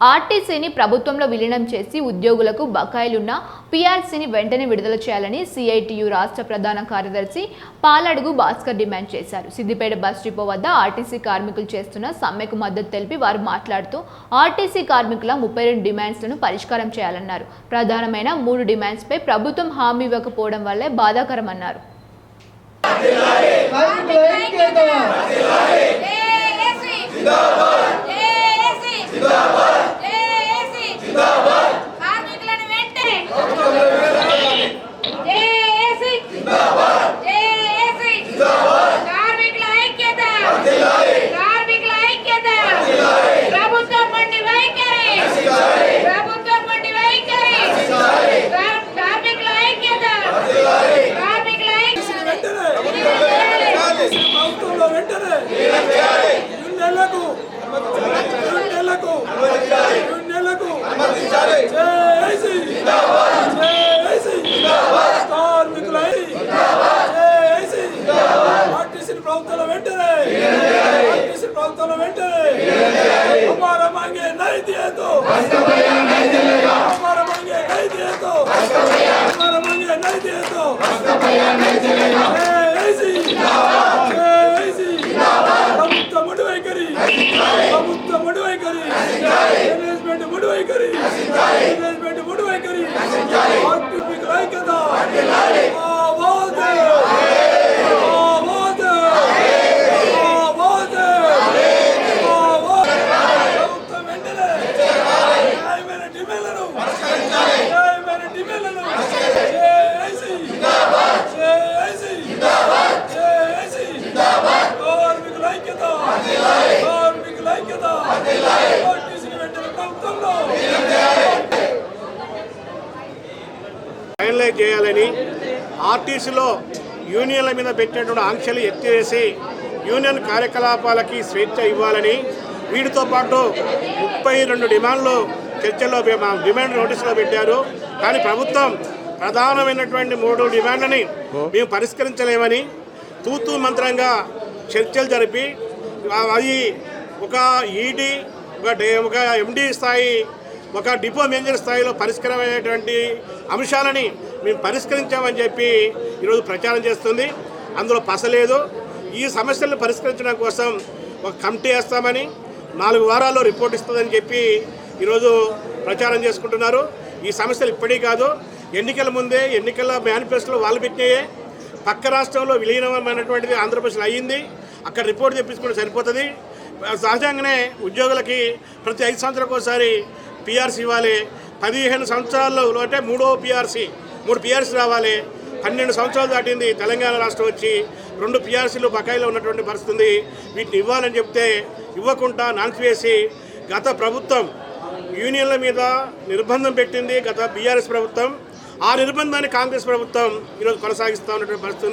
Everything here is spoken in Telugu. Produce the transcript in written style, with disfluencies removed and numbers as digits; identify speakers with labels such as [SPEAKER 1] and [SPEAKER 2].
[SPEAKER 1] ఆర్టీసీని ప్రభుత్వంలో విలీనం చేసి ఉద్యోగులకు బకాయిలున్న పీఆర్సీని వెంటనే విడుదల చేయాలని సిఐటియు రాష్ట్ర ప్రధాన కార్యదర్శి పాలడుగు భాస్కర్ డిమాండ్ చేశారు. సిద్దిపేట బస్ డిపో వద్ద ఆర్టీసీ కార్మికులు చేస్తున్న సమ్మెకు మద్దతు తెలిపి వారు మాట్లాడుతూ ఆర్టీసీ కార్మికుల 32 డిమాండ్స్లను పరిష్కారం చేయాలన్నారు. ప్రధానమైన 3 డిమాండ్స్పై ప్రభుత్వం హామీ ఇవ్వకపోవడం వల్లే బాధాకరమన్నారు.
[SPEAKER 2] हमारा मांगे नहीं दिए तो हमारा मांगे नहीं दिए तो हमारा मांगे नहीं दिए तो ప్రభుత్వ ముడువై కరి మేనేజ్మెంట్ ముడువై కరి ఆర్టీసీ ఐక్యత
[SPEAKER 3] ఫైనలైజ్ చేయాలని ఆర్టీసీలో యూనియన్ల మీద పెట్టినటువంటి ఆంక్షలు ఎత్తివేసి యూనియన్ కార్యకలాపాలకి స్వేచ్ఛ ఇవ్వాలని వీటితో పాటు 32 డిమాండ్లు చర్చలో డిమాండ్ నోటీసులో పెట్టారు. కానీ ప్రభుత్వం ప్రధానమైనటువంటి 3 డిమాండ్లని మేము పరిష్కరించలేమని తూతూ మంత్రంగా చర్చలు జరిపి అది ఒక ఈడీ ఒక ఎండీ స్థాయి ఒక డిపో మేనేజర్ స్థాయిలో పరిష్కరమైనటువంటి అంశాలని మేము పరిష్కరించామని చెప్పి ఈరోజు ప్రచారం చేస్తుంది. అందులో పసలేదు. ఈ సమస్యలను పరిష్కరించడం కోసం ఒక కమిటీ వేస్తామని 4 వారాల్లో రిపోర్ట్ ఇస్తుందని చెప్పి ఈరోజు ప్రచారం చేసుకుంటున్నారు. ఈ సమస్యలు ఇప్పటికీ కాదు, ఎన్నికల ముందే ఎన్నికల మేనిఫెస్టోలో వాళ్ళు పెట్టినాయే. పక్క రాష్ట్రంలో విలీనమైనటువంటిది ఆంధ్రప్రదేశ్లో అయ్యింది. అక్కడ రిపోర్ట్ తెప్పించుకుంటే సరిపోతుంది. సహజంగానే ఉద్యోగులకి ప్రతి 5 సంవత్సరాలకు ఒకసారి పీఆర్సీ ఇవ్వాలి. 15 సంవత్సరాల్లో అంటే 3 పీఆర్సీ రావాలి. 12 సంవత్సరాలు దాటింది తెలంగాణ రాష్ట్రం వచ్చి 2 పీఆర్సీలు బకాయిలో ఉన్నటువంటి పరిస్థితి. వీటిని ఇవ్వాలని చెప్తే ఇవ్వకుండా నాన్సివేసి గత ప్రభుత్వం యూనియన్ల మీద నిర్బంధం పెట్టింది. గత బీఆర్ఎస్ ప్రభుత్వం ఆ నిర్బంధాన్ని కాంగ్రెస్ ప్రభుత్వం ఈరోజు కొనసాగిస్తూ ఉన్నటువంటి పరిస్థితి.